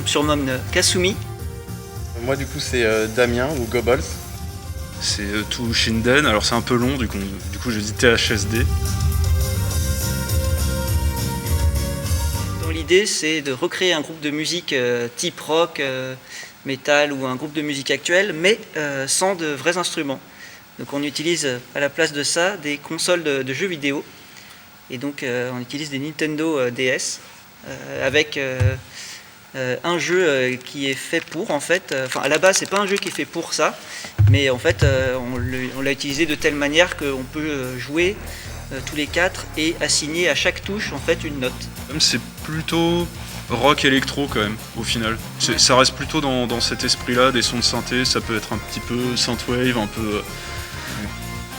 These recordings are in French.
me surnomme Kasumi. Moi du coup c'est Damien ou Goebbels. C'est tout Shinden, alors c'est un peu long, du coup j'ai dit THSD. Dont l'idée c'est de recréer un groupe de musique type rock, metal ou un groupe de musique actuelle, mais sans de vrais instruments. Donc on utilise à la place de ça des consoles de jeux vidéo. Et donc on utilise des Nintendo DS avec un jeu qui est fait pour en fait. À la base c'est pas un jeu qui est fait pour ça, mais en fait on l'a utilisé de telle manière qu'on peut jouer tous les quatre et assigner à chaque touche en fait une note. C'est plutôt rock électro quand même au final. Ouais. Ça reste plutôt dans cet esprit-là, des sons de synthé, ça peut être un petit peu synthwave, un peu.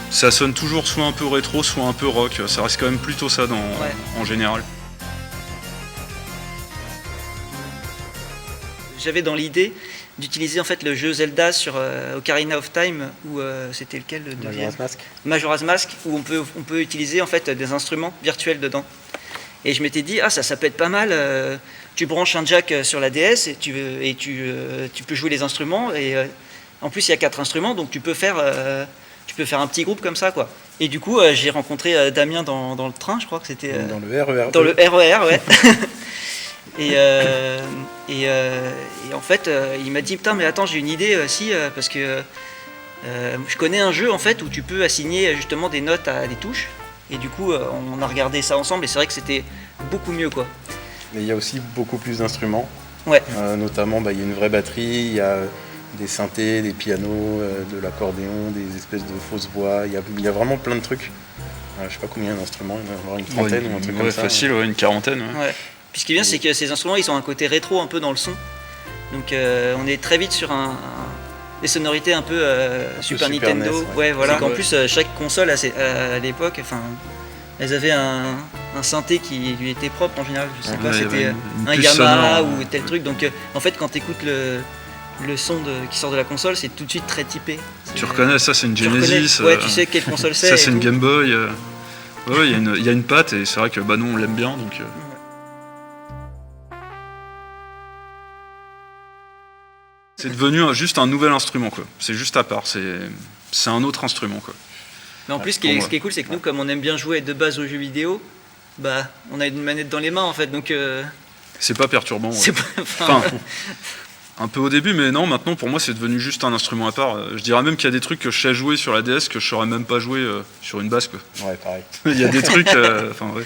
Ça sonne toujours soit un peu rétro, soit un peu rock. Ça reste quand même plutôt ça en général. J'avais dans l'idée d'utiliser en fait le jeu Zelda sur Ocarina of Time, où c'était lequel le deuxième ? Majora's Mask, où on peut utiliser en fait des instruments virtuels dedans. Et je m'étais dit ça peut être pas mal. Tu branches un jack sur la DS et tu peux jouer les instruments. Et en plus il y a 4 instruments, donc tu peux faire un petit groupe comme ça quoi. Et du coup j'ai rencontré Damien dans le train, je crois que c'était dans le RER. Dans le RER, ouais. Et en fait il m'a dit putain mais attends, j'ai une idée parce que je connais un jeu en fait où tu peux assigner justement des notes à des touches. Et du coup on a regardé ça ensemble et c'est vrai que c'était beaucoup mieux quoi. Mais il y a aussi beaucoup plus d'instruments. Ouais. Notamment il y a une vraie batterie, il y a des synthés, des pianos, de l'accordéon, des espèces de fausses voix, il y a vraiment plein de trucs. Je sais pas combien d'instruments, il y en a avoir une trentaine ou un truc comme ça. Facile, une quarantaine. Ouais. Puis ce qui est bien c'est que ces instruments ils ont un côté rétro un peu dans le son. Donc on est très vite sur des sonorités un peu Super Nintendo. NES, ouais voilà. En Ouais. plus chaque console à l'époque, elles avaient un synthé qui lui était propre en général. Je sais pas, c'était un Yamaha ou tel truc. Donc en fait quand tu écoutes le son qui sort de la console, c'est tout de suite très typé. Tu reconnais, ça c'est une Genesis. Ouais, tu sais quelle console c'est. Ça c'est une Game Boy. Ouais, il y a une patte et c'est vrai que nous on l'aime bien donc. C'est devenu juste un nouvel instrument quoi. C'est juste à part, c'est un autre instrument quoi. Mais en plus, ce qui est cool, c'est que nous, comme on aime bien jouer de base aux jeux vidéo, on a une manette dans les mains en fait, donc. C'est pas perturbant. Ouais. C'est pas. Un peu au début, mais non, maintenant pour moi c'est devenu juste un instrument à part. Je dirais même qu'il y a des trucs que je sais jouer sur la DS que je saurais même pas jouer sur une basse quoi. Ouais, pareil. Il y a des trucs. Ouais.